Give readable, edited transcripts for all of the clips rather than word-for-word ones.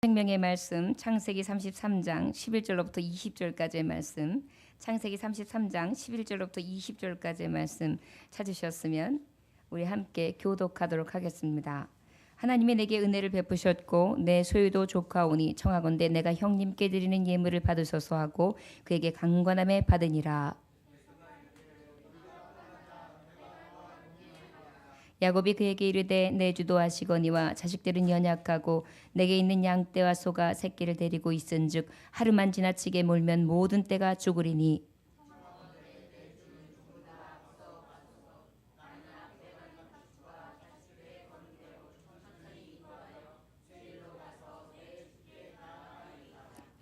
생명의 말씀 창세기 33장 11절로부터 20절까지의 말씀, 창세기 33장 11절로부터 20절까지의 말씀 찾으셨으면 우리 함께 교독하도록 하겠습니다. 하나님이 내게 은혜를 베푸셨고 내 소유도 조카오니 청하건대 내가 형님께 드리는 예물을 받으소서 하고 그에게 강권함에 받으니라. 야곱이 그에게 이르되 내 주도 하시거니와 자식들은 연약하고 내게 있는 양떼와 소가 새끼를 데리고 있은즉 하루만 지나치게 몰면 모든 떼가 죽으리니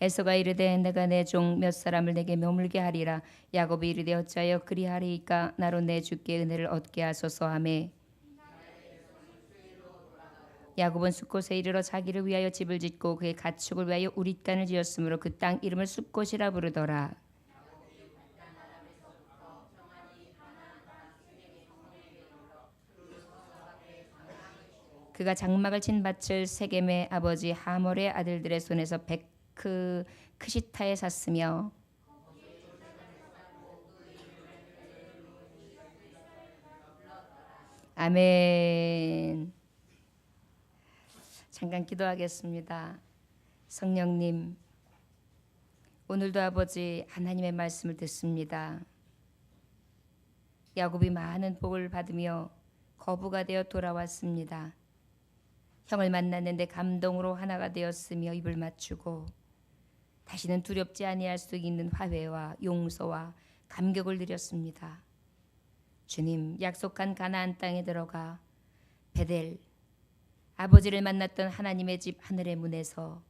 에서가 이르되 내가 내 종 몇 사람을 내게 머물게 하리라. 야곱이 이르되 어찌하여 그리하리이까 나로 내 주께 은혜를 얻게 하소서 하매 야곱은 숫곳에 이르러 자기를 위하여 집을 짓고 그의 가축을 위하여 우릿간을 지었으므로 그 땅 이름을 숫곳이라 부르더라. 그가 장막을 친 밭을 세겜의 아버지 하몰의 아들들의 손에서 크시타에 샀으며 아멘. 잠깐 기도하겠습니다. 성령님, 오늘도 아버지 하나님의 말씀을 듣습니다. 야곱이 많은 복을 받으며 거부가 되어 돌아왔습니다. 형을 만났는데 감동으로 하나가 되었으며 입을 맞추고 다시는 두렵지 아니할 수 있는 화해와 용서와 감격을 누렸습니다. 주님, 약속한 가나안 땅에 들어가 베델 아버지를 만났던 하나님의 집 하늘의 문에서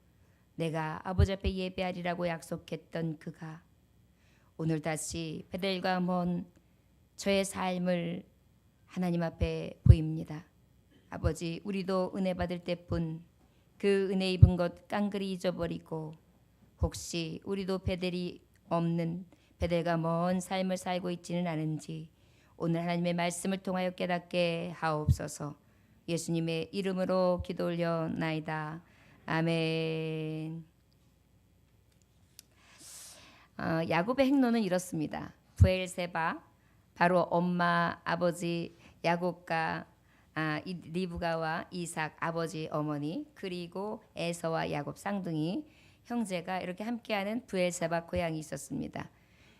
내가 아버지 앞에 예배하리라고 약속했던 그가 오늘 다시 베델과 먼 저의 삶을 하나님 앞에 보입니다. 아버지, 우리도 은혜 받을 때뿐 그 은혜 입은 것 깡그리 잊어버리고 혹시 우리도 베델이 없는 베델과 먼 삶을 살고 있지는 않은지 오늘 하나님의 말씀을 통하여 깨닫게 하옵소서. 예수님의 이름으로 기도 올려나이다. 아멘. 야곱의 행로는 이렇습니다. 브엘세바, 바로 엄마 아버지 야곱과 리브가와 이삭 아버지 어머니, 그리고 에서와 야곱 쌍둥이 형제가 이렇게 함께하는 브엘세바 고향이 있었습니다.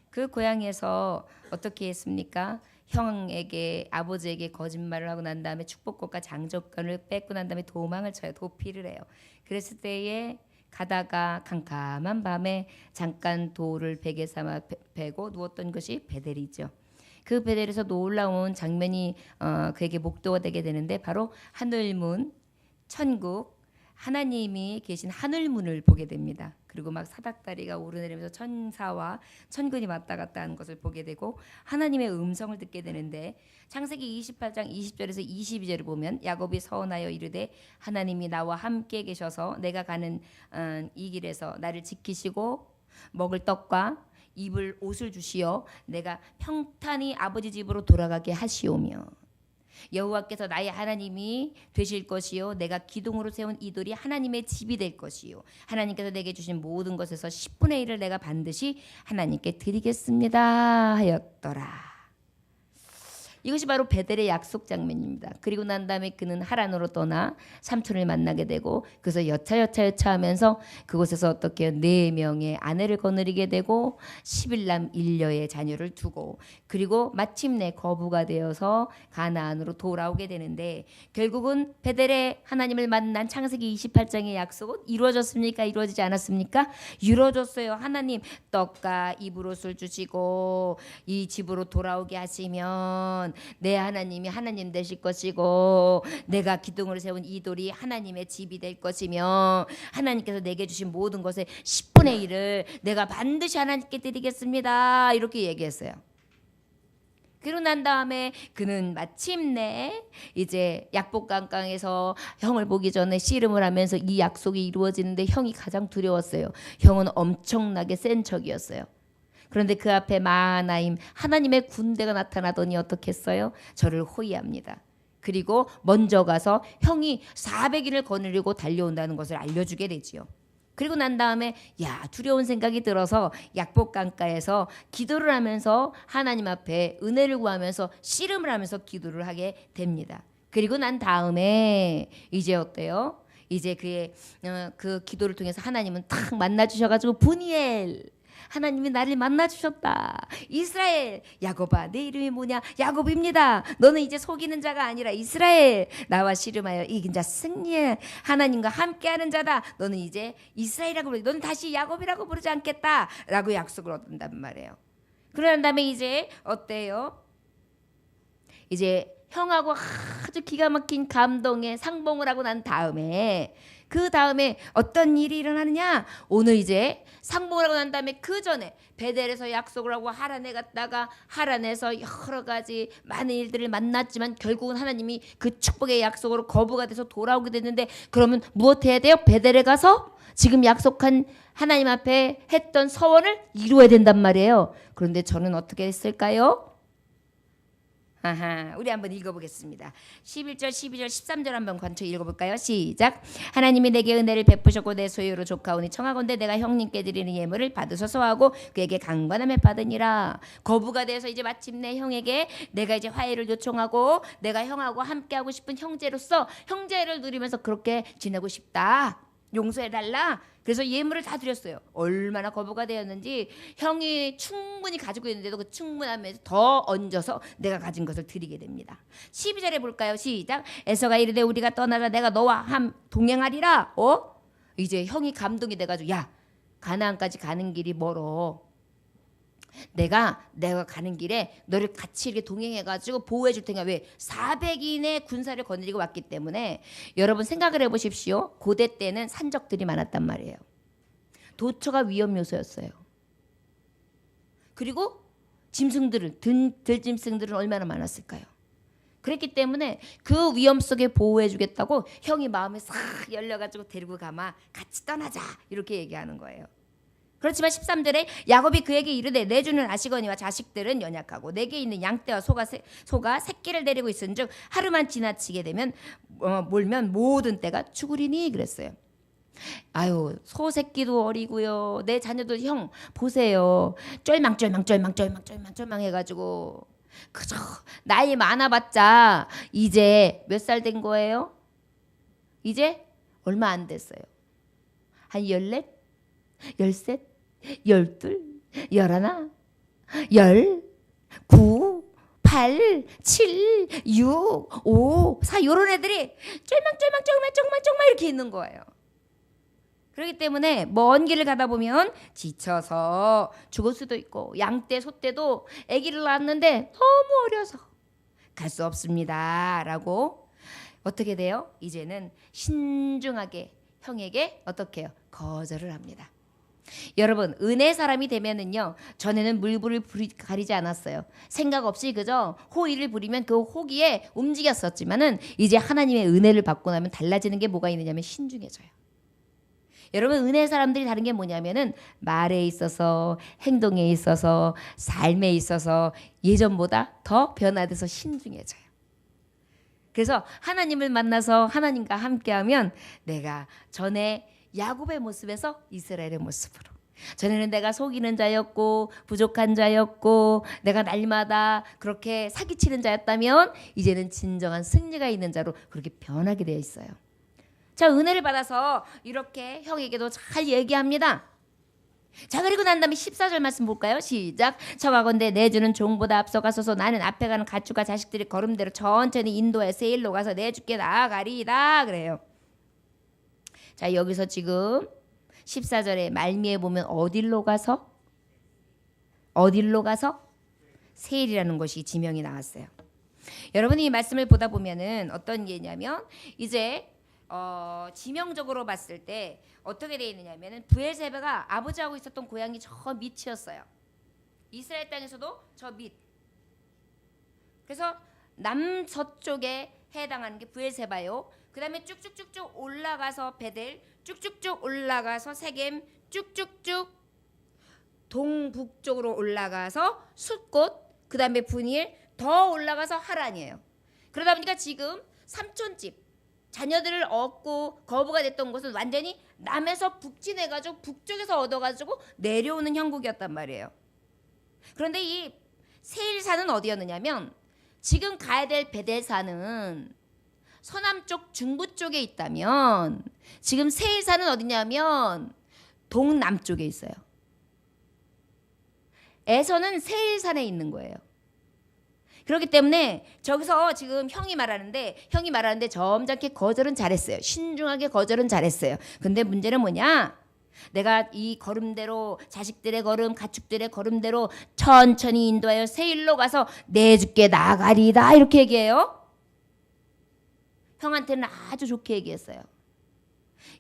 그 고향에서 어떻게 했습니까? 형에게 아버지에게 거짓말을 하고 난 다음에 축복권과 장족권을 뺏고 난 다음에 도망을 쳐요. 도피를 해요. 그랬을 때에 가다가 캄캄한 밤에 잠깐 돌을 베개 삼아 베고 누웠던 것이 베델이죠. 그 베델에서 놀라운 장면이 그에게 목도가 되게 되는데 바로 하늘문, 천국, 하나님이 계신 하늘문을 보게 됩니다. 그리고 막 사닥다리가 오르내리면서 천사와 천군이 왔다 갔다 하는 것을 보게 되고 하나님의 음성을 듣게 되는데 창세기 28장 20절에서 22절을 보면 야곱이 서원하여 이르되 하나님이 나와 함께 계셔서 내가 가는 이 길에서 나를 지키시고 먹을 떡과 입을 옷을 주시어 내가 평탄히 아버지 집으로 돌아가게 하시오며 여호와께서 나의 하나님이 되실 것이요 내가 기둥으로 세운 이 돌이 하나님의 집이 될 것이요 하나님께서 내게 주신 모든 것에서 10분의 1을 내가 반드시 하나님께 드리겠습니다 하였더라. 이것이 바로 베델의 약속 장면입니다. 그리고 난 다음에 그는 하란으로 떠나 삼촌을 만나게 되고 그래서 여차하면서 그곳에서 어떻게 4명의 아내를 거느리게 되고 11남 1녀의 자녀를 두고 그리고 마침내 거부가 되어서 가나안으로 돌아오게 되는데 결국은 베델의 하나님을 만난 창세기 28장의 약속은 이루어졌습니까? 이루어지지 않았습니까? 이루어졌어요. 하나님 떡과 입을 옷을 주시고 이 집으로 돌아오게 하시면 내 하나님이 하나님 되실 것이고 내가 기둥으로 세운 이 돌이 하나님의 집이 될 것이며 하나님께서 내게 주신 모든 것의 10분의 1을 내가 반드시 하나님께 드리겠습니다 이렇게 얘기했어요. 그러고 난 다음에 그는 마침내 이제 약복강강에서 형을 보기 전에 씨름을 하면서 이 약속이 이루어지는데 형이 가장 두려웠어요. 형은 엄청나게 센 척이었어요. 그런데 그 앞에 마하나임 하나님의 군대가 나타나더니 어떻게 했어요? 저를 호위합니다. 그리고 먼저 가서 형이 400인을 거느리고 달려온다는 것을 알려주게 되지요. 그리고 난 다음에 두려운 생각이 들어서 약복강가에서 기도를 하면서 하나님 앞에 은혜를 구하면서 씨름을 하면서 기도를 하게 됩니다. 그리고 난 다음에 이제 어때요? 이제 그의 그 기도를 통해서 하나님은 탁 만나 주셔가지고 분이엘, 하나님이 나를 만나 주셨다. 이스라엘, 야곱아, 내 이름이 뭐냐? 야곱입니다. 너는 이제 속이는 자가 아니라 이스라엘, 나와 씨름하여 이긴 자 승리해 하나님과 함께하는 자다. 너는 이제 이스라엘이라고 부르지, 너는 다시 야곱이라고 부르지 않겠다라고 약속을 얻는단 말이에요. 그런 다음에 이제 어때요? 이제 형하고 아주 기가 막힌 감동의 상봉을 하고 난 다음에 그 다음에 어떤 일이 일어나느냐? 오늘 이제 상봉을 하고 난 다음에 그 전에 베델에서 약속을 하고 하란에 갔다가 하란에서 여러 가지 많은 일들을 만났지만 결국은 하나님이 그 축복의 약속으로 거부가 돼서 돌아오게 됐는데, 그러면 무엇 해야 돼요? 베델에 가서 지금 약속한 하나님 앞에 했던 서원을 이루어야 된단 말이에요. 그런데 저는 어떻게 했을까요? 우리 한번 읽어보겠습니다. 11절, 12절, 13절 한번 관쳐 읽어볼까요? 시작. 하나님이 내게 은혜를 베푸셨고 내 소유로 조카오니 청하건대 내가 형님께 드리는 예물을 받으소서 하고 그에게 강건함에 받으니라. 거부가 돼서 이제 마침내 형에게 내가 이제 화해를 요청하고 내가 형하고 함께하고 싶은 형제로서 형제를 누리면서 그렇게 지내고 싶다. 용서해달라. 그래서 예물을 다 드렸어요. 얼마나 거부가 되었는지, 형이 충분히 가지고 있는데도 그 충분함에서 더 얹어서 내가 가진 것을 드리게 됩니다. 12절에 볼까요? 시작. 에서가 이르되 우리가 떠나자 내가 너와 함 동행하리라. 이제 형이 감동이 돼가지고 가나안까지 가는 길이 멀어. 내가 가는 길에 너를 같이 이렇게 동행해가지고 보호해 줄 테니까. 왜? 400인의 군사를 거느리고 왔기 때문에. 여러분 생각을 해보십시오. 고대 때는 산적들이 많았단 말이에요. 도처가 위험 요소였어요. 그리고 짐승들은 들짐승들은 얼마나 많았을까요? 그랬기 때문에 그 위험 속에 보호해 주겠다고 형이 마음에 싹 열려가지고 데리고 가마 같이 떠나자 이렇게 얘기하는 거예요. 그렇지만 13절에 야곱이 그에게 이르되 내 주는 아시거니와 자식들은 연약하고 내게 있는 양떼와 소가 새끼를 데리고 있은즉 하루만 지나치게 되면 몰면 모든 떼가 죽으리니 그랬어요. 소 새끼도 어리고요. 내 자녀도 형 보세요. 쫄망 해가지고 그저 나이 많아봤자 이제 몇 살 된 거예요? 이제 얼마 안 됐어요. 한 14? 13? 12, 11, 10, 9, 8, 7, 6, 5, 4 이런 애들이 쫄망 이렇게 있는 거예요. 그렇기 때문에 먼 길을 가다 보면 지쳐서 죽을 수도 있고, 양떼, 소떼도 아기를 낳았는데 너무 어려서 갈 수 없습니다 라고 어떻게 돼요? 이제는 신중하게 형에게 어떻게 해요? 거절을 합니다. 여러분, 은혜 사람이 되면은요, 전에는 물불을 가리지 않았어요. 생각 없이 그저 호의를 부리면 그 호기에 움직였었지만은 이제 하나님의 은혜를 받고 나면 달라지는 게 뭐가 있느냐면 신중해져요. 여러분, 은혜 사람들이 다른 게 뭐냐면은 말에 있어서, 행동에 있어서, 삶에 있어서 예전보다 더 변화돼서 신중해져요. 그래서 하나님을 만나서 하나님과 함께하면 내가 전에 야곱의 모습에서 이스라엘의 모습으로, 전에는 내가 속이는 자였고 부족한 자였고 내가 날마다 그렇게 사기치는 자였다면 이제는 진정한 승리가 있는 자로 그렇게 변하게 되어 있어요. 자, 은혜를 받아서 이렇게 형에게도 잘 얘기합니다. 자, 그리고 난 다음에 14절 말씀 볼까요? 시작. 청하건대 내 주는 종보다 앞서가소서 나는 앞에 가는 가축과 자식들이 걸음대로 천천히 인도해 세일로 가서 내 주께 나아가리이다 그래요. 자, 여기서 지금 14절에 말미에 보면 어딜로 가서 세일이라는 것이 지명이 나왔어요. 여러분이 이 말씀을 보다 보면은 어떤 게냐면 이제 지명적으로 봤을 때 어떻게 되어 있느냐면은 브엘세바가 아버지하고 있었던 고향이 저 밑이었어요. 이스라엘 땅에서도 저 밑. 그래서 남서쪽에 해당하는 게 브엘세바요. 그 다음에 쭉쭉쭉쭉 올라가서 베델, 쭉쭉쭉 올라가서 세겜, 쭉쭉쭉 동북쪽으로 올라가서 숫곳, 그 다음에 분일, 더 올라가서 하란이에요. 그러다 보니까 지금 삼촌집 자녀들을 얻고 거부가 됐던 곳은 완전히 남에서 북진해가지고 북쪽에서 얻어가지고 내려오는 형국이었단 말이에요. 그런데 이 세일산은 어디였느냐면 지금 가야 될 베델산은 서남쪽 중부 쪽에 있다면 지금 세일산은 어디냐면 동남쪽에 있어요. 에서는 세일산에 있는 거예요. 그렇기 때문에 저기서 지금 형이 말하는데 점잖게 거절은 잘했어요. 신중하게 거절은 잘했어요. 근데 문제는 뭐냐? 내가 이 걸음대로 자식들의 걸음, 가축들의 걸음대로 천천히 인도하여 세일로 가서 내 주께 나가리다 이렇게 얘기해요. 형한테는 아주 좋게 얘기했어요.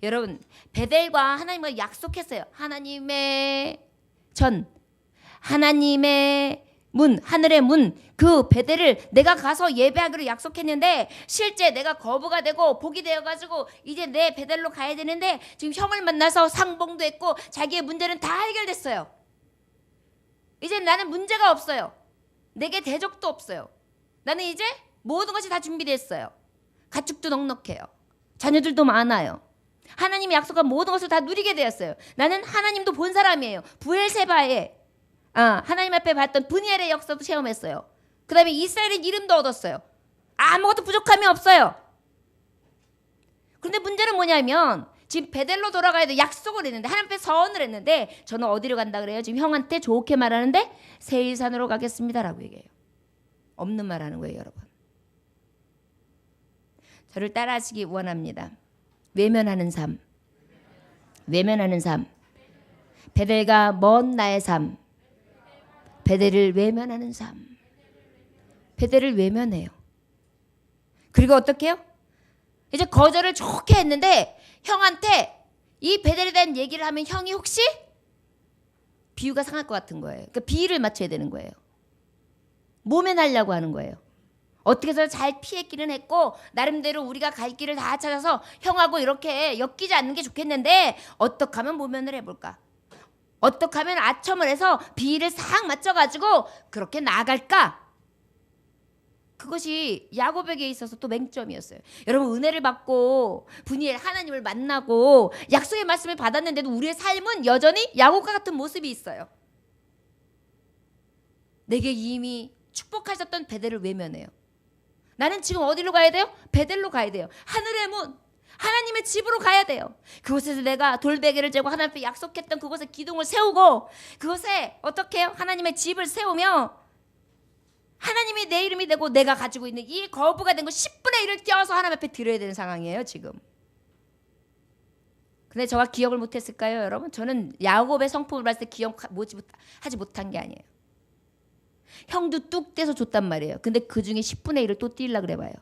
여러분, 베델과 하나님과 약속했어요. 하나님의 문, 하늘의 문, 그 베델을 내가 가서 예배하기로 약속했는데 실제 내가 거부가 되고 복이 되어가지고 이제 내 베델로 가야 되는데 지금 형을 만나서 상봉도 했고 자기의 문제는 다 해결됐어요. 이제 나는 문제가 없어요. 내게 대적도 없어요. 나는 이제 모든 것이 다 준비됐어요. 가축도 넉넉해요. 자녀들도 많아요. 하나님이 약속한 모든 것을 다 누리게 되었어요. 나는 하나님도 본 사람이에요. 부엘세바에 하나님 앞에 봤던 브니엘의 역사도 체험했어요. 그 다음에 이스라엘의 이름도 얻었어요. 아무것도 부족함이 없어요. 그런데 문제는 뭐냐면 지금 베델로 돌아가야 돼. 약속을 했는데 하나님 앞에 서원을 했는데 저는 어디로 간다 그래요? 지금 형한테 좋게 말하는데 세일산으로 가겠습니다라고 얘기해요. 없는 말 하는 거예요, 여러분. 저를 따라하시기 원합니다. 외면하는 삶. 베델과 먼 나의 삶. 베델을 외면하는 삶. 베델을 외면해요. 그리고 어떻게 해요? 이제 거절을 좋게 했는데 형한테 이 베델에 대한 얘기를 하면 형이 혹시 비유가 상할 것 같은 거예요. 그러니까 비유를 맞춰야 되는 거예요. 모면하려고 하는 거예요. 어떻게 해서 잘 피했기는 했고 나름대로 우리가 갈 길을 다 찾아서 형하고 이렇게 엮이지 않는 게 좋겠는데 어떻게 하면 모면을 해볼까? 어떻게 하면 아첨을 해서 비위를 싹 맞춰가지고 그렇게 나아갈까? 그것이 야곱에게 있어서 또 맹점이었어요. 여러분, 은혜를 받고 분이엘 하나님을 만나고 약속의 말씀을 받았는데도 우리의 삶은 여전히 야곱과 같은 모습이 있어요. 내게 이미 축복하셨던 베델을 외면해요. 나는 지금 어디로 가야 돼요? 베델로 가야 돼요. 하늘의 문, 하나님의 집으로 가야 돼요. 그곳에서 내가 돌베개를 재고 하나님 앞에 약속했던 그곳에 기둥을 세우고 그곳에 어떻게 해요? 하나님의 집을 세우며 하나님이 내 이름이 되고 내가 가지고 있는 이 거부가 된 거 10분의 1을 떼어서 하나님 앞에 드려야 되는 상황이에요, 지금. 근데 저가 기억을 못했을까요, 여러분? 저는 야곱의 성품을 봤을 때 기억하지 못한 게 아니에요. 형도 뚝 떼서 줬단 말이에요. 근데 그 중에 10분의 1을 또 띄려고 그래봐요.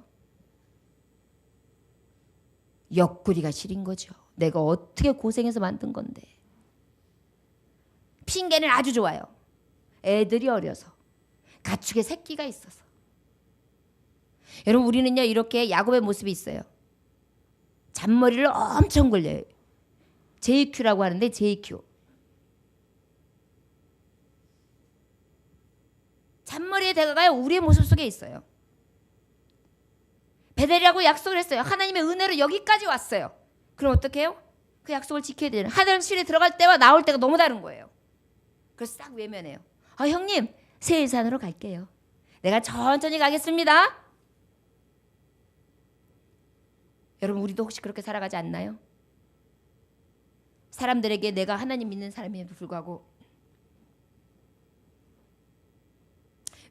옆구리가 시린 거죠. 내가 어떻게 고생해서 만든 건데. 핑계는 아주 좋아요. 애들이 어려서. 가축의 새끼가 있어서. 여러분, 우리는요 이렇게 야곱의 모습이 있어요. 잔머리를 엄청 굴려요. JQ라고 하는데 JQ. 잔머리의 대가가 우리의 모습 속에 있어요. 베델이라고 약속을 했어요. 하나님의 은혜로 여기까지 왔어요. 그럼 어떻게 해요? 그 약속을 지켜야 되는. 화장실에 들어갈 때와 나올 때가 너무 다른 거예요. 그래서 싹 외면해요. 형님, 세일산으로 갈게요. 내가 천천히 가겠습니다. 여러분, 우리도 혹시 그렇게 살아가지 않나요? 사람들에게 내가 하나님 믿는 사람임에도 불구하고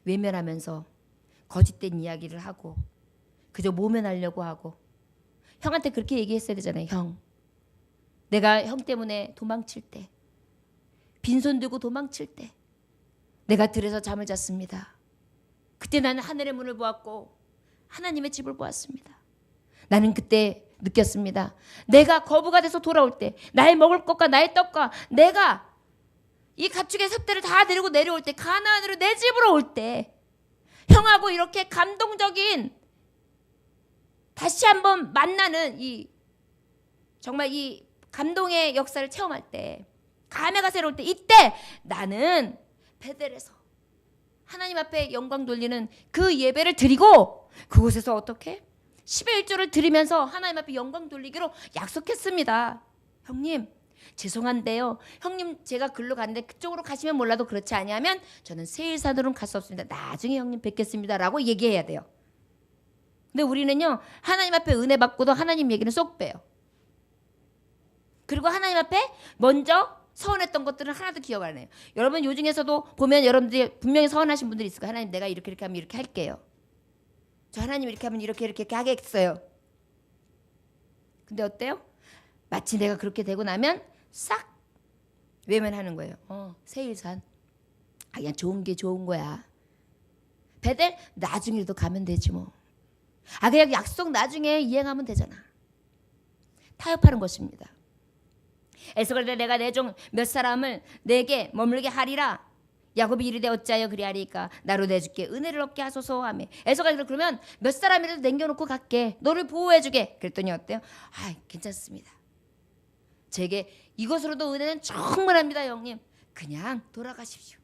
외면하면서 거짓된 이야기를 하고 그저 모면하려고 하고 형한테 그렇게 얘기했어야 되잖아요. 형, 내가 형 때문에 도망칠 때, 빈손 들고 도망칠 때 내가 들에서 잠을 잤습니다. 그때 나는 하늘의 문을 보았고 하나님의 집을 보았습니다. 나는 그때 느꼈습니다. 내가 거부가 돼서 돌아올 때 나의 먹을 것과 나의 떡과 내가 이 가축의 삭대를 다 데리고 내려올 때 가나안으로 내 집으로 올 때 형하고 이렇게 감동적인 다시 한번 만나는 이 정말 이 감동의 역사를 체험할 때 감회가 새로울 때 이때 나는 베델에서 하나님 앞에 영광 돌리는 그 예배를 드리고 그곳에서 어떻게 10의 1조를 드리면서 하나님 앞에 영광 돌리기로 약속했습니다. 형님 죄송한데요. 형님 제가 글로 갔는데 그쪽으로 가시면 몰라도 그렇지 아니하면 저는 세일산으로는 갈 수 없습니다. 나중에 형님 뵙겠습니다 라고 얘기해야 돼요. 근데 우리는요 하나님 앞에 은혜 받고도 하나님 얘기는 쏙 빼요. 그리고 하나님 앞에 먼저 서운했던 것들은 하나도 기억 안 해요. 여러분 요 중에서도 보면 여러분들이 분명히 서운하신 분들이 있을 거예요. 하나님 내가 이렇게 하면 이렇게 할게요. 저 하나님 이렇게 하면 이렇게 하겠어요. 근데 어때요? 마치 내가 그렇게 되고 나면 싹 외면하는 거예요. 세일산 그냥 좋은 게 좋은 거야. 베델 나중에도 가면 되지 뭐. 그냥 약속 나중에 이행하면 되잖아. 타협하는 것입니다. 에스겔에 내가 내 종 몇 사람을 내게 머물게 하리라. 야곱이 이르되 어찌하여 그리하리까 나로 내줄게 은혜를 얻게 하소서 하며 에스겔이 그러면 몇 사람이라도 남겨놓고 갈게. 너를 보호해주게. 그랬더니 어때요? 괜찮습니다. 제게 이것으로도 은혜는 충분합니다 형님. 그냥 돌아가십시오.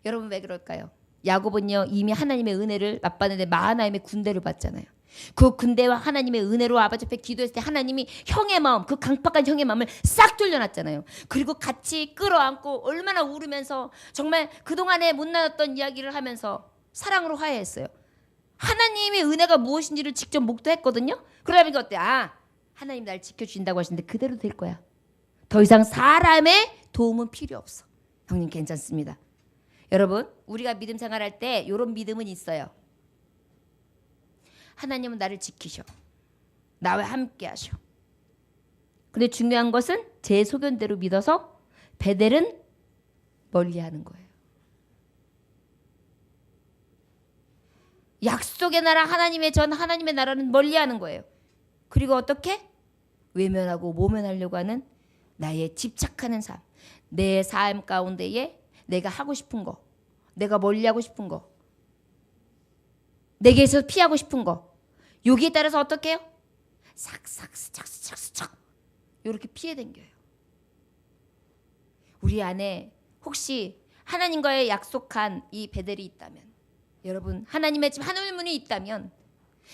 여러분 왜 그럴까요? 야곱은요 이미 하나님의 은혜를 맛봤는데 마하나임의 군대를 봤잖아요. 그 군대와 하나님의 은혜로 아버지 앞에 기도했을 때 하나님이 형의 마음, 그 강팍한 형의 마음을 싹 돌려놨잖아요. 그리고 같이 끌어안고 얼마나 울으면서 정말 그동안에 못 나눴던 이야기를 하면서 사랑으로 화해했어요. 하나님의 은혜가 무엇인지를 직접 목도했거든요. 그러다 보니까 어때? 하나님 날 지켜주신다고 하시는데 그대로 될 거야. 더 이상 사람의 도움은 필요 없어. 형님 괜찮습니다. 여러분 우리가 믿음 생활할 때 이런 믿음은 있어요. 하나님은 나를 지키셔. 나와 함께 하셔. 근데 중요한 것은 제 소견대로 믿어서 베델은 멀리하는 거예요. 약속의 나라 하나님의 나라는 멀리하는 거예요. 그리고 어떻게? 외면하고 모면하려고 하는 나의 집착하는 삶. 내 삶 가운데에 내가 하고 싶은 거, 내가 멀리하고 싶은 거, 내게서 피하고 싶은 거, 여기에 따라서 어떻게 해요? 싹싹 스착 이렇게 피해 댕겨요. 우리 안에 혹시 하나님과의 약속한 이 베델이 있다면, 여러분 하나님의 집 하늘문이 있다면,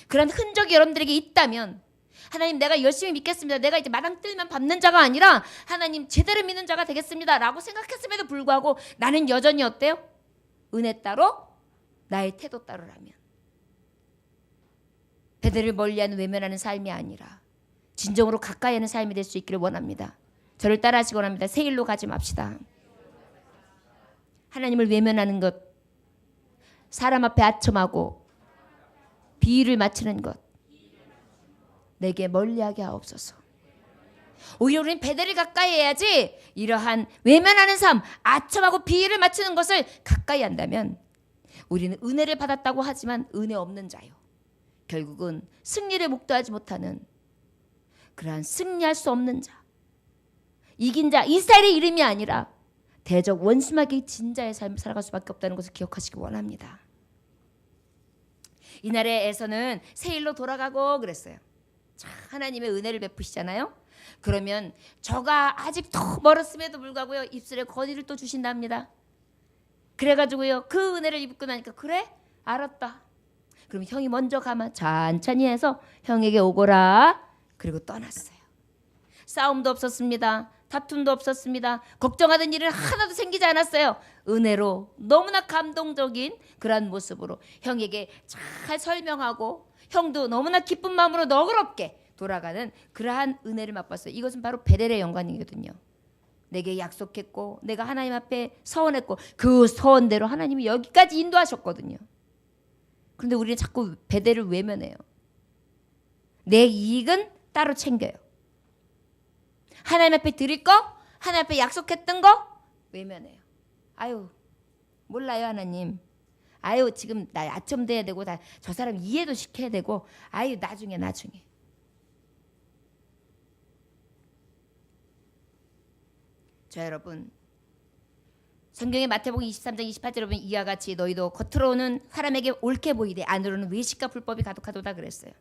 그런 흔적이 여러분들에게 있다면, 하나님 내가 열심히 믿겠습니다. 내가 이제 마당뜰만 밟는 자가 아니라 하나님 제대로 믿는 자가 되겠습니다 라고 생각했음에도 불구하고 나는 여전히 어때요? 은혜 따로 나의 태도 따로라면 베델을 멀리하는 외면하는 삶이 아니라 진정으로 가까이 하는 삶이 될 수 있기를 원합니다. 저를 따라하시기 원합니다. 새 일로 가지 맙시다. 하나님을 외면하는 것, 사람 앞에 아첨하고 비위를 맞추는 것, 내게 멀리하게 하옵소서. 오히려 우리는 베델을 가까이 해야지 이러한 외면하는 삶, 아첨하고 비위를 맞추는 것을 가까이 한다면 우리는 은혜를 받았다고 하지만 은혜 없는 자요. 결국은 승리를 목도하지 못하는 그러한 승리할 수 없는 자, 이긴 자, 이스라엘의 이름이 아니라 대적 원수마귀 진 자의 삶을 살아갈 수밖에 없다는 것을 기억하시기 원합니다. 이날에서는 새 일로 돌아가고 그랬어요. 자, 하나님의 은혜를 베푸시잖아요. 그러면 저가 아직 더 멀었음에도 불구하고요 입술에 건의를 또 주신답니다. 그래가지고요 그 은혜를 입고 나니까 그래? 알았다. 그럼 형이 먼저 가면 천천히 해서 형에게 오거라. 그리고 떠났어요. 싸움도 없었습니다. 다툼도 없었습니다. 걱정하던 일은 하나도 생기지 않았어요. 은혜로 너무나 감동적인 그러한 모습으로 형에게 잘 설명하고 형도 너무나 기쁜 마음으로 너그럽게 돌아가는 그러한 은혜를 맛봤어요. 이것은 바로 베델의 영광이거든요. 내게 약속했고 내가 하나님 앞에 서원했고 그 서원대로 하나님이 여기까지 인도하셨거든요. 그런데 우리는 자꾸 베델을 외면해요. 내 이익은 따로 챙겨요. 하나님 앞에 드릴 거, 하나님 앞에 약속했던 거 외면해요. 아유 몰라요 하나님. 아유 지금 나 아첨돼야 되고 다 저 사람 이해도 시켜야 되고 아유 나중에. 자 여러분 성경의 마태복음 23장 28절 보면 이와 같이 너희도 겉으로는 사람에게 옳게 보이되 안으로는 외식과 불법이 가득하도다 그랬어요.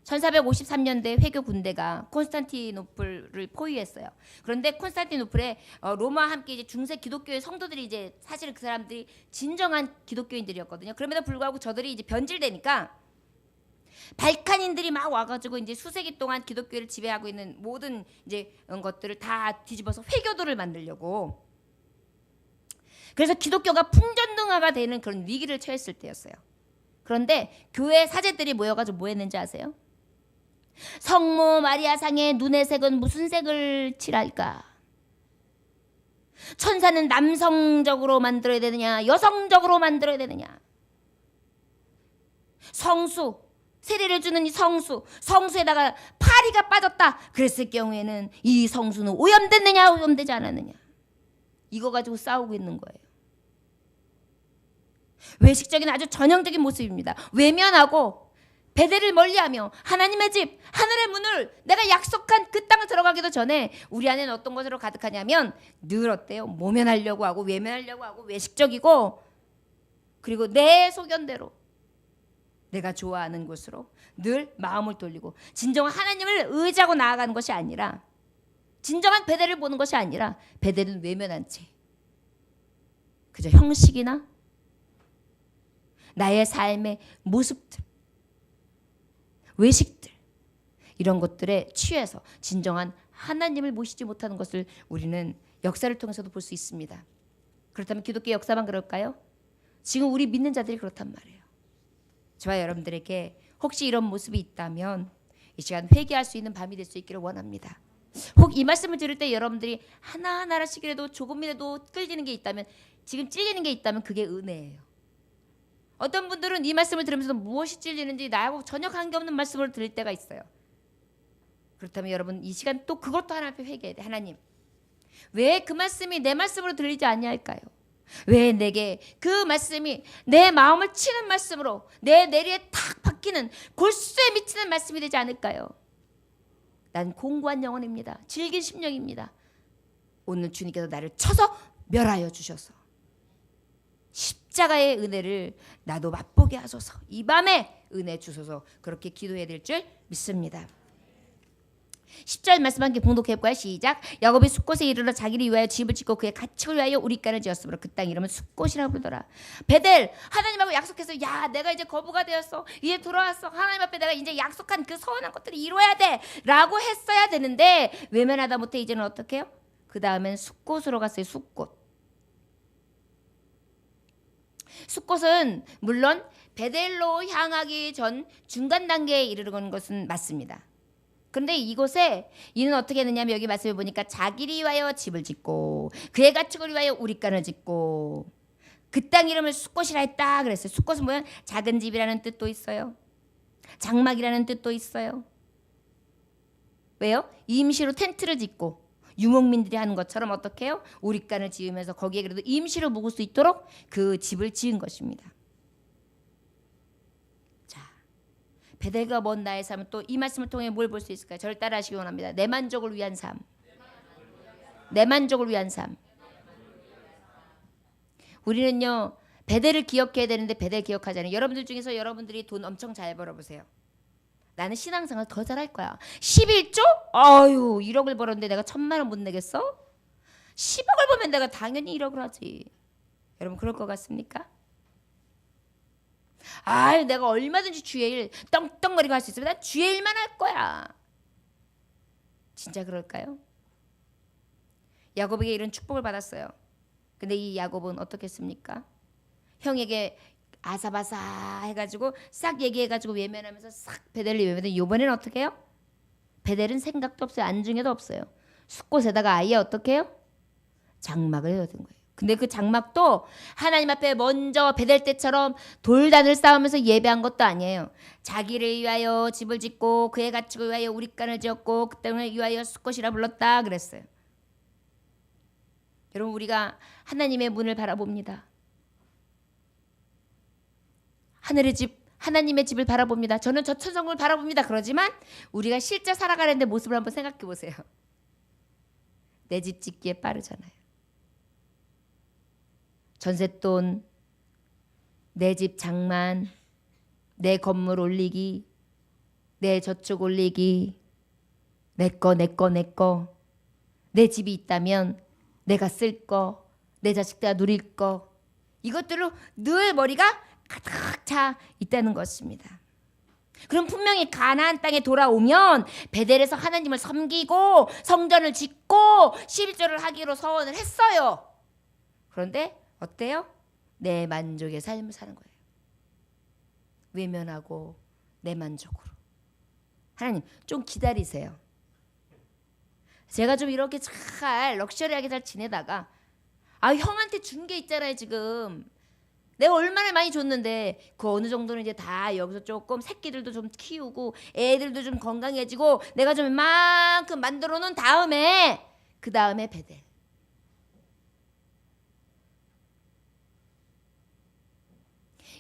1453년대 회교 군대가 콘스탄티노플을 포위했어요. 그런데 콘스탄티노플에 로마와 함께 이제 중세 기독교의 성도들이 이제 사실은 그 사람들이 진정한 기독교인들이었거든요. 그럼에도 불구하고 저들이 이제 변질되니까 발칸인들이 막 와가지고 이제 수세기 동안 기독교를 지배하고 있는 모든 이제 것들을 다 뒤집어서 회교도를 만들려고. 그래서 기독교가 풍전등화가 되는 그런 위기를 처했을 때였어요. 그런데 교회 사제들이 모여가지고 뭐 했는지 아세요? 성모 마리아 상의 눈의 색은 무슨 색을 칠할까? 천사는 남성적으로 만들어야 되느냐, 여성적으로 만들어야 되느냐? 성수, 세례를 주는 이 성수에다가 파리가 빠졌다. 그랬을 경우에는 이 성수는 오염됐느냐, 오염되지 않았느냐? 이거 가지고 싸우고 있는 거예요. 외식적인 아주 전형적인 모습입니다. 외면하고 베델을 멀리하며 하나님의 집, 하늘의 문을 내가 약속한 그 땅을 들어가기도 전에 우리 안에는 어떤 것으로 가득하냐면 늘 어때요? 모면하려고 하고 외면하려고 하고 외식적이고, 그리고 내 소견대로 내가 좋아하는 곳으로 늘 마음을 돌리고, 진정한 하나님을 의지하고 나아가는 것이 아니라, 진정한 베델을 보는 것이 아니라 베델은 외면한 채 그저 형식이나 나의 삶의 모습들, 외식들, 이런 것들에 취해서 진정한 하나님을 모시지 못하는 것을 우리는 역사를 통해서도 볼 수 있습니다. 그렇다면 기독교 역사만 그럴까요? 지금 우리 믿는 자들이 그렇단 말이에요. 저와 여러분들에게 혹시 이런 모습이 있다면 이 시간 회개할 수 있는 밤이 될 수 있기를 원합니다. 혹 이 말씀을 들을 때 여러분들이 하나하나씩이라도 조금이라도 끌리는 게 있다면, 지금 찔리는 게 있다면 그게 은혜예요. 어떤 분들은 이 말씀을 들으면서 무엇이 찔리는지 나하고 전혀 관계없는 말씀을 들을 때가 있어요. 그렇다면 여러분 이 시간 또 그것도 하나님 앞에 회개해야 돼. 하나님, 왜 그 말씀이 내 말씀으로 들리지 않냐할까요? 왜 내게 그 말씀이 내 마음을 치는 말씀으로 내 내리에 탁 박히는 골수에 미치는 말씀이 되지 않을까요? 난 공고한 영혼입니다. 질긴 심령입니다. 오늘 주님께서 나를 쳐서 멸하여 주셔서 십자가의 은혜를 나도 맛보게 하소서. 이 밤에 은혜 주소서. 그렇게 기도해야 될 줄 믿습니다. 10절 말씀 함께 봉독해 볼까요? 시작. 야곱이 숫곳에 이르러 자기를 위하여 집을 짓고 그의 가축을 위하여 우리간을 지었으므로 그 땅 이름은 숫곳이라고 부르더라. 베델, 하나님하고 약속해서 야 내가 이제 거부가 되었어, 이제 돌아왔어, 하나님 앞에 내가 이제 약속한 그 서원한 것들을 이루어야 돼 라고 했어야 되는데 외면하다 못해 이제는 어떻게 해요? 그 다음엔 숫곳으로 갔어요. 숫곳은 물론 베델로 향하기 전 중간 단계에 이르는 것은 맞습니다. 그런데 이곳에 이는 어떻게 했느냐면 여기 말씀을 보니까 자기를 위하여 집을 짓고 그의 가축을 위하여 우리간을 짓고 그 땅 이름을 숫곳이라 했다 그랬어요. 숫곳은 뭐야? 작은 집이라는 뜻도 있어요. 장막이라는 뜻도 있어요. 왜요? 임시로 텐트를 짓고 유목민들이 하는 것처럼 어떻게 해요? 우리간을 지으면서 거기에 그래도 임시로 묵을 수 있도록 그 집을 지은 것입니다. 자, 베델과 먼 나의 삶은 또 이 말씀을 통해 뭘 볼 수 있을까요? 저를 따라하시기 원합니다. 내 만족을 위한 삶. 내 만족을 위한 삶. 우리는요 베델을 기억해야 되는데 베델 기억하잖아요. 여러분들 중에서 여러분들이 돈 엄청 잘 벌어보세요. 나는 신앙생활 더 잘할 거야. 11조? 아유 1억을 벌었는데 내가 1,000만 원 못 내겠어? 10억을 벌면 내가 당연히 1억을 하지. 여러분 그럴 것 같습니까? 아유 내가 얼마든지 주의 일 떵떵거리고 할 수 있으면 난 주의 일만 할 거야. 진짜 그럴까요? 야곱에게 이런 축복을 받았어요. 근데 이 야곱은 어떻게 했습니까? 형에게 아사바사 해가지고 싹 얘기해가지고 외면하면서 싹 베델을 외면했는데 이번에는 어떻게 해요? 베델은 생각도 없어요. 안중에도 없어요. 숫곳에다가 아예 어떻게 해요? 장막을 해야 되는 거예요. 근데 그 장막도 하나님 앞에 먼저 베델 때처럼 돌단을 쌓으면서 예배한 것도 아니에요. 자기를 위하여 집을 짓고 그의 가축을 위하여 우리간을 지었고 그 땅을 위하여 숫곳이라 불렀다 그랬어요. 여러분 우리가 하나님의 문을 바라봅니다. 하늘의 집, 하나님의 집을 바라봅니다. 저는 저 천성을 바라봅니다. 그러지만 우리가 실제 살아가는 데 모습을 한번 생각해 보세요. 내 집 짓기에 빠르잖아요. 전셋돈, 내 집 장만, 내 건물 올리기, 내 저축 올리기, 내 거, 내 집이 있다면 내가 쓸 거, 내 자식들 누릴 거, 이것들로 늘 머리가 가득 차 있다는 것입니다. 그럼 분명히 가나안 땅에 돌아오면 베델에서 하나님을 섬기고 성전을 짓고 11조를 하기로 서원을 했어요. 그런데 어때요? 내 만족의 삶을 사는 거예요. 외면하고 내 만족으로. 하나님 좀 기다리세요. 제가 좀 이렇게 잘 럭셔리하게 잘 지내다가 형한테 준 게 있잖아요. 지금 내가 얼마나 많이 줬는데 그 어느 정도는 이제 다 여기서 조금 새끼들도 좀 키우고 애들도 좀 건강해지고 내가 좀 이만큼 만들어 놓은 다음에 그 다음에 베델.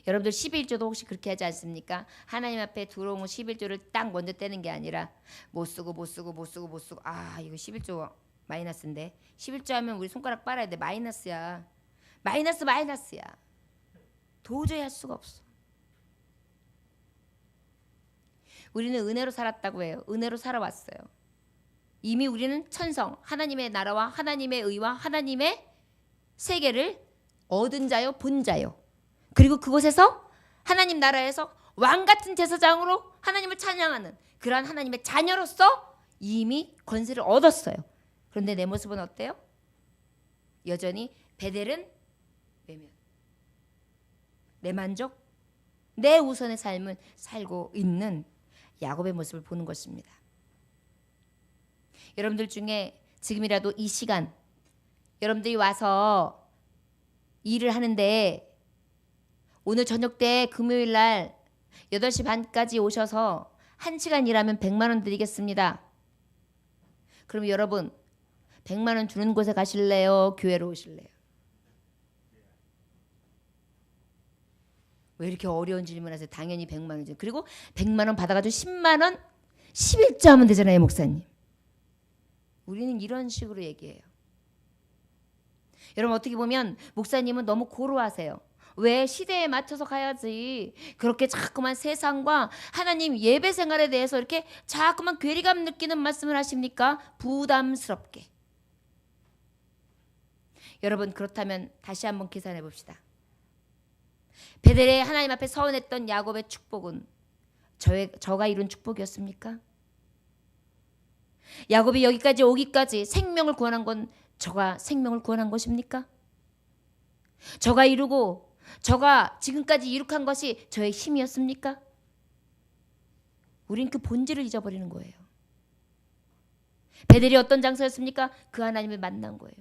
여러분들 11조도 혹시 그렇게 하지 않습니까? 하나님 앞에 들어온 11조를 딱 먼저 떼는 게 아니라 못 쓰고 이거 11조 마이너스인데 11조 하면 우리 손가락 빨아야 돼. 마이너스야. 마이너스야. 도저히 할 수가 없어. 우리는 은혜로 살았다고 해요. 은혜로 살아왔어요. 이미 우리는 천성, 하나님의 나라와 하나님의 의와 하나님의 세계를 얻은 자요, 본 자요. 그리고 그곳에서 하나님 나라에서 왕 같은 제사장으로 하나님을 찬양하는 그러한 하나님의 자녀로서 이미 권세를 얻었어요. 그런데 내 모습은 어때요? 여전히 베델은 외면. 내 만족, 내 우선의 삶을 살고 있는 야곱의 모습을 보는 것입니다. 여러분들 중에 지금이라도 이 시간 여러분들이 와서 일을 하는데 오늘 저녁 때 금요일 날 8시 반까지 오셔서 1시간 일하면 100만 원 드리겠습니다. 그럼 여러분 100만 원 주는 곳에 가실래요? 교회로 오실래요? 왜 이렇게 어려운 질문하세요? 당연히 100만 원이죠. 그리고 100만 원 받아가지고 10만 원 11조 하면 되잖아요, 목사님. 우리는 이런 식으로 얘기해요. 여러분 어떻게 보면 목사님은 너무 고루하세요. 왜 시대에 맞춰서 가야지 그렇게 자꾸만 세상과 하나님 예배 생활에 대해서 이렇게 자꾸만 괴리감 느끼는 말씀을 하십니까? 부담스럽게. 여러분 그렇다면 다시 한번 계산해 봅시다. 베델에 하나님 앞에 서원했던 야곱의 축복은 저가 이룬 축복이었습니까? 야곱이 여기까지 오기까지 생명을 구원한 건 저가 생명을 구원한 것입니까? 저가 이루고 저가 지금까지 이룩한 것이 저의 힘이었습니까? 우린 그 본질을 잊어버리는 거예요. 베델이 어떤 장소였습니까? 그 하나님을 만난 거예요.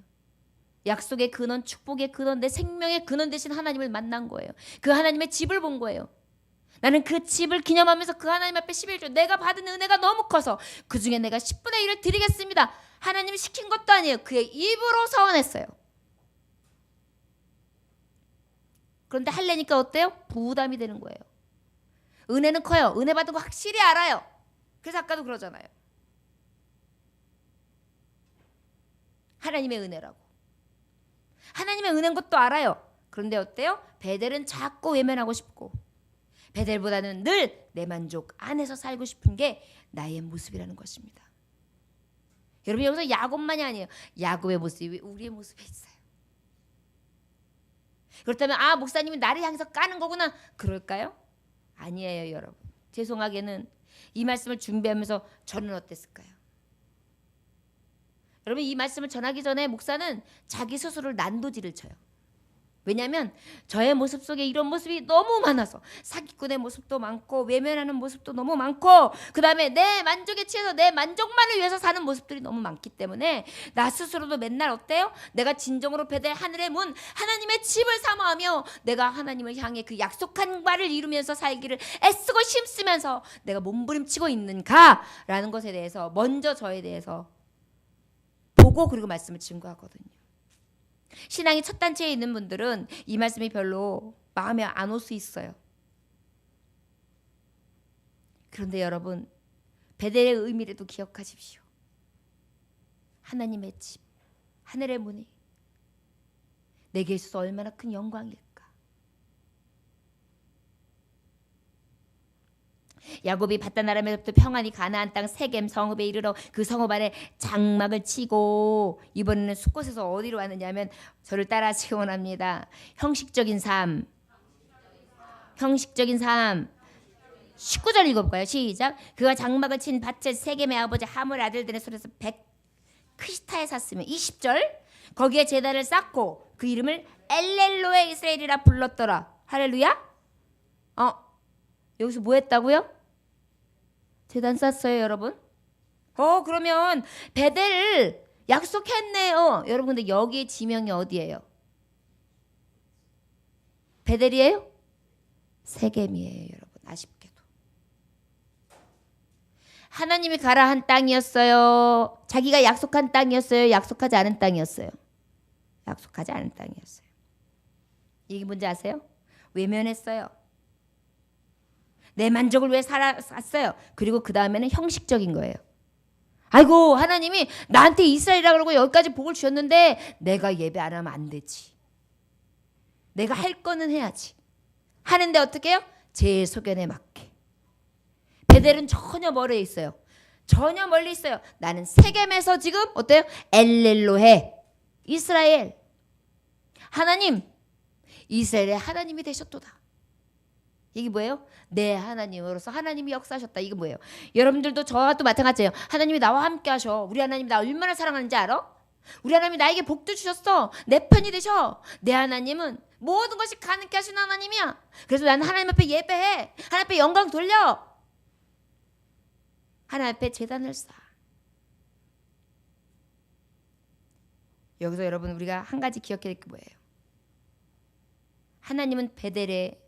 약속의 근원, 축복의 근원, 내 생명의 근원 되신 하나님을 만난 거예요. 그 하나님의 집을 본 거예요. 나는 그 집을 기념하면서 그 하나님 앞에 11조 내가 받은 은혜가 너무 커서 그 중에 내가 10분의 1을 드리겠습니다. 하나님이 시킨 것도 아니에요. 그의 입으로 서원했어요. 그런데 할래니까 어때요? 부담이 되는 거예요. 은혜는 커요. 은혜 받은 거 확실히 알아요. 그래서 아까도 그러잖아요. 하나님의 은혜라고. 하나님의 은혜인 것도 알아요. 그런데 어때요? 베델은 자꾸 외면하고 싶고 베델보다는 늘 내 만족 안에서 살고 싶은 게 나의 모습이라는 것입니다. 여러분 여기서 야곱만이 아니에요. 야곱의 모습이 우리의 모습에 있어요. 그렇다면 목사님이 나를 향해서 까는 거구나. 그럴까요? 아니에요, 여러분. 죄송하게는 이 말씀을 준비하면서 저는 어땠을까요? 여러분 이 말씀을 전하기 전에 목사는 자기 스스로를 난도질을 쳐요. 왜냐하면 저의 모습 속에 이런 모습이 너무 많아서 사기꾼의 모습도 많고 외면하는 모습도 너무 많고 그 다음에 내 만족에 취해서 내 만족만을 위해서 사는 모습들이 너무 많기 때문에 나 스스로도 맨날 어때요? 내가 진정으로 베델 하늘의 문 하나님의 집을 사모하며 내가 하나님을 향해 그 약속한 바를 이루면서 살기를 애쓰고 힘쓰면서 내가 몸부림치고 있는가라는 것에 대해서 먼저 저에 대해서 보고 그리고 말씀을 증거하거든요. 신앙이 첫 단체에 있는 분들은 이 말씀이 별로 마음에 안 올 수 있어요. 그런데 여러분 베델의 의미라도 기억하십시오. 하나님의 집, 하늘의 문이 내게 있어서 얼마나 큰 영광일까. 야곱이 바단 아람에서부터 평안히 가나안 땅 세겜 성읍에 이르러 그 성읍 안에 장막을 치고 이번에는 숫곳에서 어디로 왔느냐면 저를 따라하시기 원합니다. 형식적인 삶. 19절 읽어볼까요? 시작. 그가 장막을 친 밭을 세겜의 아버지 하물 아들들의 손에서 100크시타에 샀으며 20절 거기에 제단을 쌓고 그 이름을 엘렐로에 이스라엘이라 불렀더라. 할렐루야. 여기서 뭐 했다고요? 제단 쌌어요, 여러분. 그러면 베델을 약속했네요. 여러분, 근데 여기에 지명이 어디예요? 베델이에요? 세겜이에요, 여러분. 아쉽게도. 하나님이 가라 한 땅이었어요. 자기가 약속한 땅이었어요. 약속하지 않은 땅이었어요. 약속하지 않은 땅이었어요. 이게 뭔지 아세요? 외면했어요. 내 만족을 위해 살았어요. 그리고 그 다음에는 형식적인 거예요. 아이고, 하나님이 나한테 이스라엘이라 그러고 여기까지 복을 주셨는데 내가 예배 안 하면 안 되지. 내가 할 거는 해야지. 하는데 어떻게 해요? 제 소견에 맞게. 베델은 전혀 멀리 있어요. 전혀 멀리 있어요. 나는 세겜에서 지금 어때요? 엘렐로해. 이스라엘. 하나님. 이스라엘의 하나님이 되셨도다. 이게 뭐예요? 내 하나님으로서 하나님이 역사하셨다. 이게 뭐예요? 여러분들도 저와 또 마찬가지예요. 하나님이 나와 함께 하셔. 우리 하나님 나 얼마나 사랑하는지 알아? 우리 하나님이 나에게 복도 주셨어. 내 편이 되셔. 내 하나님은 모든 것이 가능케 하시는 하나님이야. 그래서 나는 하나님 앞에 예배해. 하나님 앞에 영광 돌려. 하나님 앞에 제단을 쌓아. 여기서 여러분 우리가 한 가지 기억해야 될 게 뭐예요? 하나님은 베델의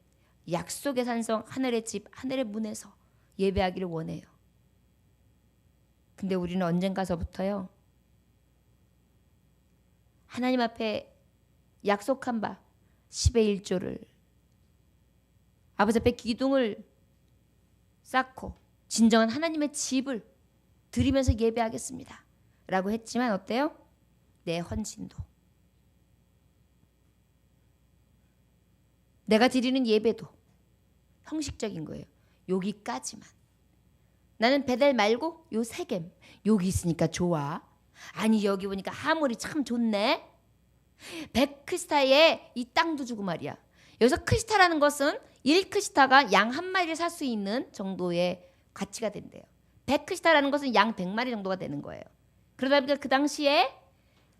약속의 산성 하늘의 집 하늘의 문에서 예배하기를 원해요. 근데 우리는 언젠가서부터요 하나님 앞에 약속한 바 10의 1조를 아버지 앞에 기둥을 쌓고 진정한 하나님의 집을 드리면서 예배하겠습니다 라고 했지만 어때요? 내 헌신도 내가 드리는 예배도 형식적인 거예요. 여기까지만. 나는 베델 말고 요 세겜 여기 있으니까 좋아. 아니 여기 보니까 하물이 참 좋네. 100크시타에 이 땅도 주고 말이야. 여기서 크시타라는 것은 1크시타가 양 한 마리를 살 수 있는 정도의 가치가 된대요. 100크시타라는 것은 양 100마리 정도가 되는 거예요. 그러다 보니까 그 당시에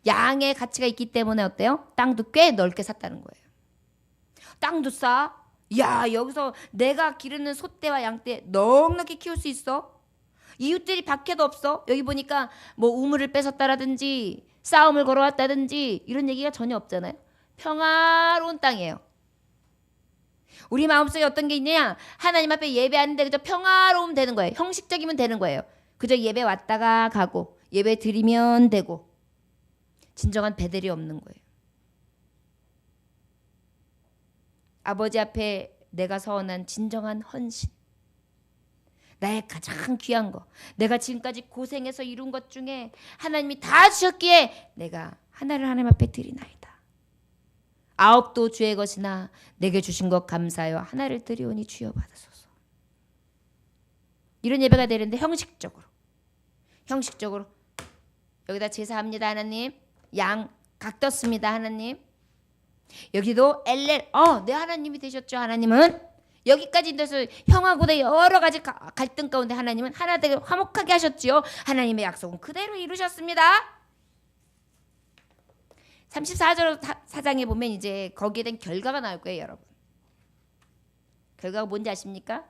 양의 가치가 있기 때문에 어때요? 땅도 꽤 넓게 샀다는 거예요. 땅도 싸. 야 여기서 내가 기르는 소떼와 양떼 넉넉히 키울 수 있어. 이웃들이 박해도 없어. 여기 보니까 뭐 우물을 뺏었다라든지 싸움을 걸어왔다든지 이런 얘기가 전혀 없잖아요. 평화로운 땅이에요. 우리 마음속에 어떤 게 있냐? 하나님 앞에 예배하는데 그저 평화로움 되는 거예요. 형식적이면 되는 거예요. 그저 예배 왔다가 가고 예배 드리면 되고 진정한 베델이 없는 거예요. 아버지 앞에 내가 서원한 진정한 헌신. 나의 가장 귀한 거. 내가 지금까지 고생해서 이룬 것 중에 하나님이 다 주셨기에 내가 하나를 하나님 앞에 드리나이다. 9도 주의 것이나 내게 주신 것 감사하여 하나를 드리오니 주여 받으소서. 이런 예배가 되는데 형식적으로 여기다 제사합니다 하나님. 양 각 떴습니다 하나님. 여기도 엘렐 내 하나님이 되셨죠. 하나님은 여기까지 돼서 형하고 내 여러 가지 갈등 가운데 하나님은 하나 되게 화목하게 하셨지요. 하나님의 약속은 그대로 이루셨습니다. 34절 사장에 보면 이제 거기에 대한 결과가 나올 거예요, 여러분. 결과가 뭔지 아십니까?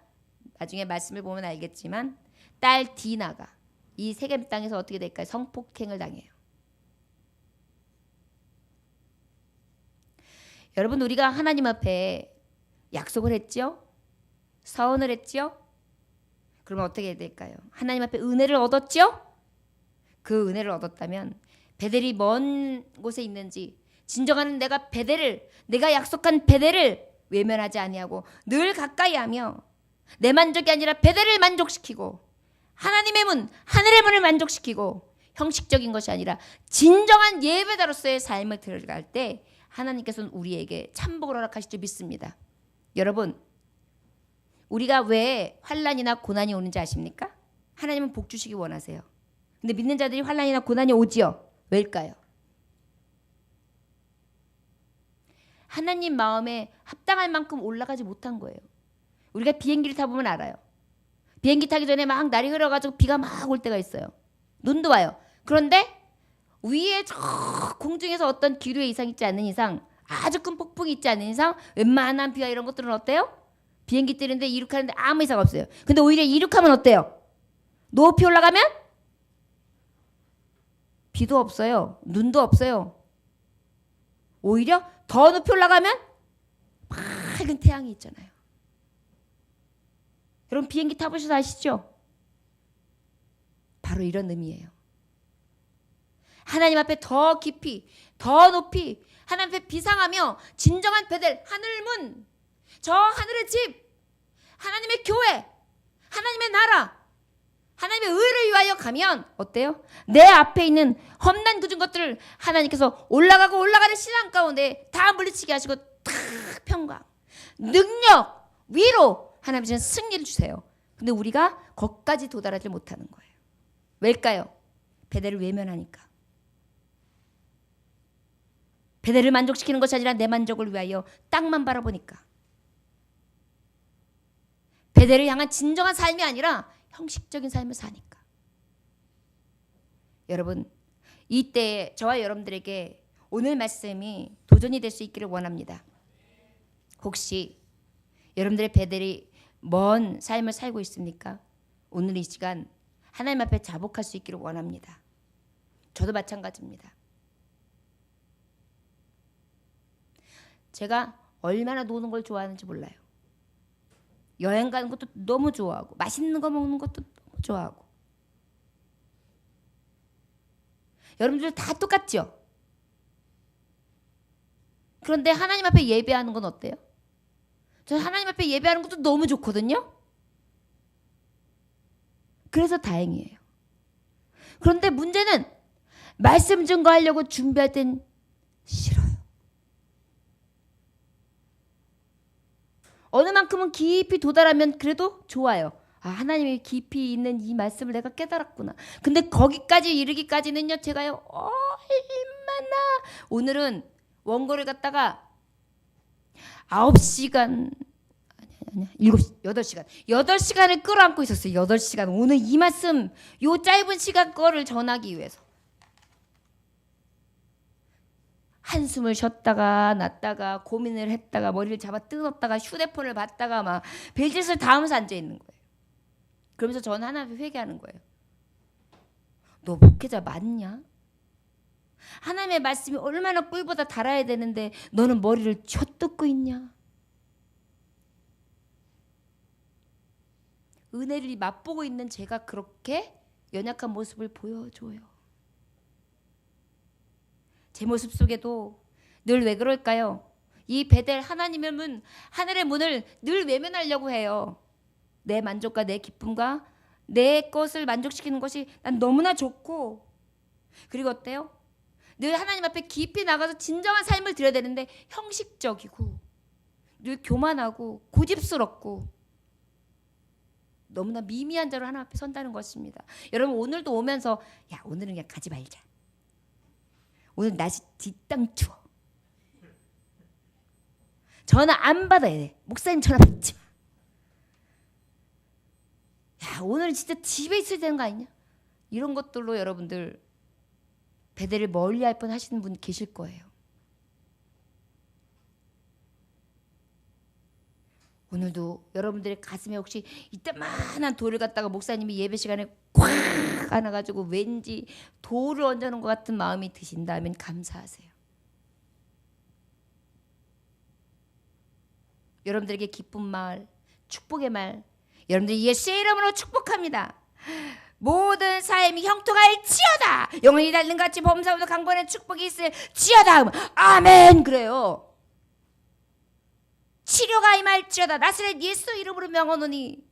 나중에 말씀을 보면 알겠지만 딸 디나가 이 세겜 땅에서 어떻게 될까요? 성폭행을 당해요. 여러분 우리가 하나님 앞에 약속을 했죠? 서원을 했죠? 그러면 어떻게 해야 될까요? 하나님 앞에 은혜를 얻었죠? 그 은혜를 얻었다면 베델이 먼 곳에 있는지 진정한 내가 베델을 내가 약속한 베델을 외면하지 아니하고 늘 가까이 하며 내 만족이 아니라 베델을 만족시키고 하나님의 문, 하늘의 문을 만족시키고 형식적인 것이 아니라 진정한 예배자로서의 삶을 들어갈 때 하나님께서는 우리에게 참복을 허락하실 줄 믿습니다. 여러분 우리가 왜 환난이나 고난이 오는지 아십니까? 하나님은 복 주시기 원하세요. 근데 믿는 자들이 환난이나 고난이 오지요. 왜일까요? 하나님 마음에 합당할 만큼 올라가지 못한 거예요. 우리가 비행기를 타보면 알아요. 비행기 타기 전에 막 날이 흐려가지고 비가 막 올 때가 있어요. 눈도 와요. 그런데 위에 저 공중에서 어떤 기류의 이상 있지 않는 이상, 아주 큰 폭풍이 있지 않는 이상 웬만한 비와 이런 것들은 어때요? 비행기 뛰는데 이륙하는데 아무 이상 없어요. 근데 오히려 이륙하면 어때요? 높이 올라가면 비도 없어요. 눈도 없어요. 오히려 더 높이 올라가면 밝은 태양이 있잖아요. 여러분 비행기 타보셔서 아시죠? 바로 이런 의미예요. 하나님 앞에 더 깊이, 더 높이 하나님 앞에 비상하며 진정한 베델, 하늘문, 저 하늘의 집, 하나님의 교회, 하나님의 나라, 하나님의 의를 위하여 가면 어때요? 내 앞에 있는 험난 굳은 것들을 하나님께서 올라가고 올라가는 신앙 가운데 다 물리치게 하시고 다 평강, 능력, 위로 하나님께서는 승리를 주세요. 근데 우리가 거기까지 도달하지 못하는 거예요. 왜일까요? 베델을 외면하니까. 베델을 만족시키는 것이 아니라 내 만족을 위하여 땅만 바라보니까. 베델을 향한 진정한 삶이 아니라 형식적인 삶을 사니까. 여러분, 이때에 저와 여러분들에게 오늘 말씀이 도전이 될 수 있기를 원합니다. 혹시 여러분들의 베델이 먼 삶을 살고 있습니까? 오늘 이 시간 하나님 앞에 자복할 수 있기를 원합니다. 저도 마찬가지입니다. 제가 얼마나 노는 걸 좋아하는지 몰라요. 여행 가는 것도 너무 좋아하고 맛있는 거 먹는 것도 너무 좋아하고. 여러분들 다 똑같죠? 그런데 하나님 앞에 예배하는 건 어때요? 저는 하나님 앞에 예배하는 것도 너무 좋거든요. 그래서 다행이에요. 그런데 문제는 말씀 증거하려고 준비할 땐 싫어요. 어느 만큼은 깊이 도달하면 그래도 좋아요. 아, 하나님의 깊이 있는 이 말씀을 내가 깨달았구나. 근데 거기까지 이르기까지는요, 제가요, 얼마나. 오늘은 원고를 갖다가 9시간, 아니야, 8시간. 8시간을 끌어안고 있었어요. 8시간. 오늘 이 말씀, 요 짧은 시간 거를 전하기 위해서. 한숨을 쉬었다가 났다가 고민을 했다가 머리를 잡아 뜯었다가 휴대폰을 봤다가 막 별짓을 다 하면서 앉아 있는 거예요. 그러면서 저는 하나님 회개하는 거예요. 너 목회자 맞냐? 하나님의 말씀이 얼마나 꿀보다 달아야 되는데 너는 머리를 쥐어뜯고 있냐? 은혜를 맛보고 있는 제가 그렇게 연약한 모습을 보여줘요. 제 모습 속에도 늘 왜 그럴까요? 이 베델 하나님의 문, 하늘의 문을 늘 외면하려고 해요. 내 만족과 내 기쁨과 내 것을 만족시키는 것이 난 너무나 좋고, 그리고 어때요? 늘 하나님 앞에 깊이 나가서 진정한 삶을 드려야 되는데 형식적이고 늘 교만하고 고집스럽고 너무나 미미한 자로 하나님 앞에 선다는 것입니다. 여러분 오늘도 오면서 야 오늘은 그냥 가지 말자. 오늘 날씨 뒷땅 추워. 전화 안 받아야 돼. 목사님 전화 받지 마. 야 오늘은 진짜 집에 있어야 되는 거 아니냐? 이런 것들로 여러분들 베델을 멀리할 뻔 하시는 분 계실 거예요. 오늘도 여러분들의 가슴에 혹시 이따만한 돌을 갖다가 목사님이 예배 시간에 꽉 안아가지고 왠지 돌을 얹어놓은 것 같은 마음이 드신다면 감사하세요. 여러분들에게 기쁜 말, 축복의 말, 여러분들이 예수의 이름으로 축복합니다. 모든 삶이 형통할지어다. 영원히 닳는 같이 범사보다 강건한 축복이 있을지어다. 아멘. 그래요. 치료가 임할지어다. 나사렛 예수 이름으로 명하노니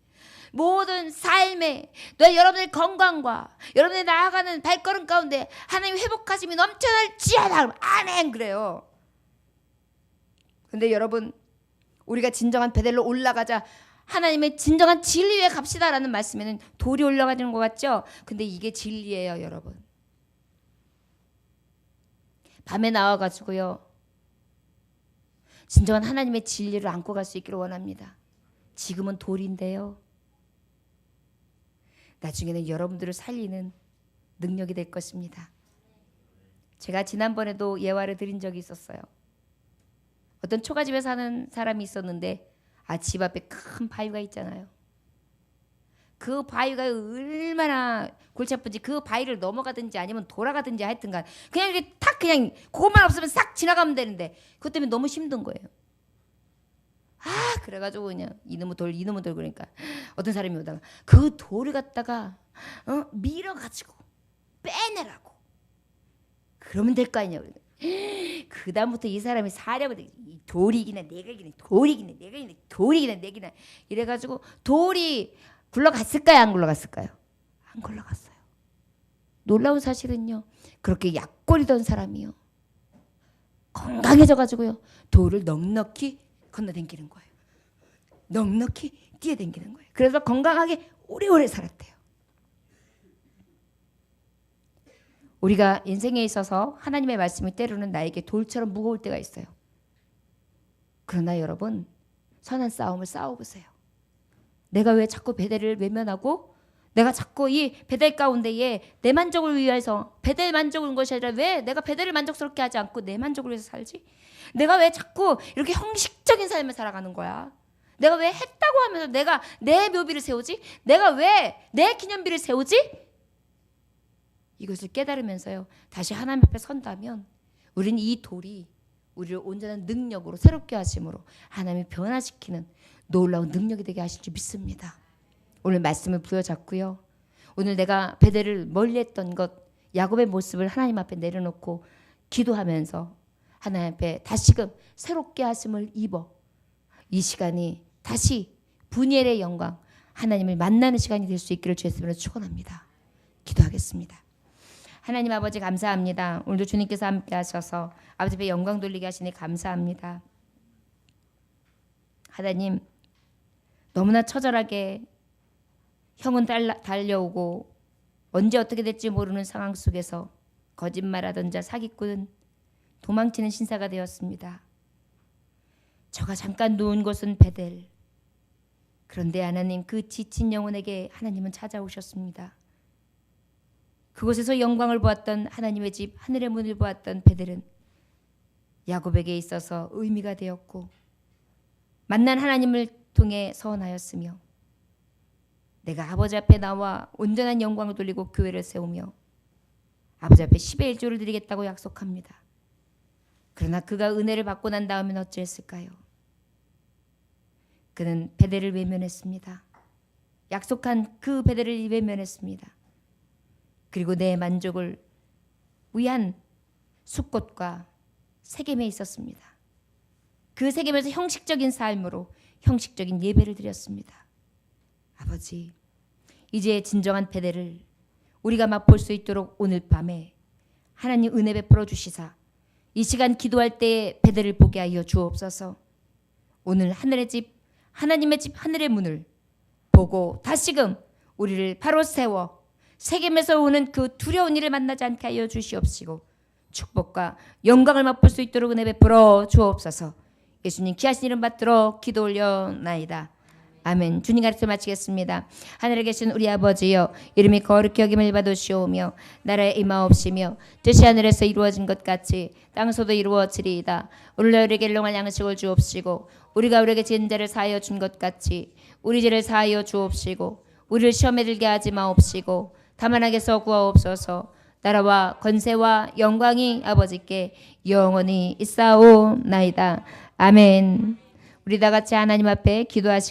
모든 삶에 여러분의 건강과 여러분의 나아가는 발걸음 가운데 하나님 회복하심이 넘쳐날지어다. 아멘. 그래요. 근데 여러분 우리가 진정한 베델로 올라가자 하나님의 진정한 진리에 갑시다라는 말씀에는 돌이 올라가는 것 같죠? 근데 이게 진리예요, 여러분. 밤에 나와가지고요, 진정한 하나님의 진리를 안고 갈 수 있기를 원합니다. 지금은 돌인데요, 나중에는 여러분들을 살리는 능력이 될 것입니다. 제가 지난번에도 예화를 드린 적이 있었어요. 어떤 초가집에 사는 사람이 있었는데 집 앞에 큰 바위가 있잖아요. 그 바위가 얼마나 골치 아픈지, 그 바위를 넘어가든지 아니면 돌아가든지 하여튼간 그냥 이렇게 탁 그냥 그것만 없으면 싹 지나가면 되는데 그것 때문에 너무 힘든 거예요. 그래가지고 그냥 이놈의 돌 그러니까 어떤 사람이 오다가 그 돌을 갖다가 밀어가지고 빼내라고 그러면 될 거 아니냐고. 그 다음부터 이 사람이 사려고 돌이 이기나 내가 이기나 돌이 이기나 내가 이기나 돌이 이기나 내가 이기나 이래가지고 돌이 굴러갔을까요? 안 굴러갔을까요? 안 굴러갔어요. 놀라운 사실은요, 그렇게 약골이던 사람이요, 건강해져가지고요, 돌을 넉넉히 건너댕기는 거예요. 넉넉히 뛰어댕기는 거예요. 그래서 건강하게 오래오래 살았대요. 우리가 인생에 있어서 하나님의 말씀이 때로는 나에게 돌처럼 무거울 때가 있어요. 그러나 여러분, 선한 싸움을 싸워보세요. 내가 왜 자꾸 베델을 외면하고 내가 자꾸 이 베델 가운데에 내 만족을 위해서, 베델 만족을 것이 아니라 왜 내가 베델을 만족스럽게 하지 않고 내 만족을 위해서 살지? 내가 왜 자꾸 이렇게 형식적인 삶을 살아가는 거야? 내가 왜 했다고 하면서 내가 내 묘비를 세우지? 내가 왜 내 기념비를 세우지? 이것을 깨달으면서요, 다시 하나님 앞에 선다면 우리는 이 돌이 우리를 온전한 능력으로 새롭게 하심으로 하나님이 변화시키는 놀라운 능력이 되게 하실 줄 믿습니다. 오늘 말씀을 부여잡고요, 오늘 내가 베델을 멀리했던 것, 야곱의 모습을 하나님 앞에 내려놓고 기도하면서 하나님 앞에 다시금 새롭게 하심을 입어 이 시간이 다시 분이엘의 영광, 하나님을 만나는 시간이 될 수 있기를 주의 이름으로 축원합니다. 기도하겠습니다. 하나님 아버지 감사합니다. 오늘도 주님께서 함께 하셔서 아버지 앞에 영광 돌리게 하시니 감사합니다. 하나님, 너무나 처절하게 형은 달려오고 언제 어떻게 될지 모르는 상황 속에서 거짓말하던 자, 사기꾼은 도망치는 신사가 되었습니다. 저가 잠깐 누운 곳은 베델. 그런데 하나님, 그 지친 영혼에게 하나님은 찾아오셨습니다. 그곳에서 영광을 보았던 하나님의 집, 하늘의 문을 보았던 베델은 야곱에게 있어서 의미가 되었고 만난 하나님을 통해 서원하였으며, 내가 아버지 앞에 나와 온전한 영광을 돌리고 교회를 세우며 아버지 앞에 10의 1조를 드리겠다고 약속합니다. 그러나 그가 은혜를 받고 난 다음엔 어찌했을까요? 그는 베델을 외면했습니다. 약속한 그 베델을 외면했습니다. 그리고 내 만족을 위한 숫꽃과 세겜에 있었습니다. 그 세겜에서 형식적인 삶으로 형식적인 예배를 드렸습니다. 아버지, 이제 진정한 베델을 우리가 맛볼 수 있도록 오늘 밤에 하나님 은혜 베풀어 주시사 이 시간 기도할 때에 베델을 보게 하여 주옵소서. 오늘 하늘의 집, 하나님의 집, 하늘의 문을 보고 다시금 우리를 바로 세워 세겜에서 오는 그 두려운 일을 만나지 않게 하여 주시옵시고 축복과 영광을 맛볼 수 있도록 은혜 베풀어 주옵소서. 예수님 귀하신 이름 받들어 기도 올려나이다. 아멘. 주님 가르쳐 마치겠습니다. 하늘에 계신 우리 아버지여, 이름이 거룩히 여김을 받으시오며 나라에 임하옵시며 뜻이 하늘에서 이루어진 것 같이 땅에서도 이루어지리이다. 오늘 우리에게 일용할 양식을 주옵시고 우리가 우리에게 지은 죄를 사하여 준 것 같이 우리 죄를 사하여 주옵시고 우리를 시험에 들게 하지 마옵시고 다만 악에서 구하옵소서. 나라와 권세와 영광이 아버지께 영원히 있사오나이다. 아멘. 우리 다 같이 하나님 앞에 기도하시기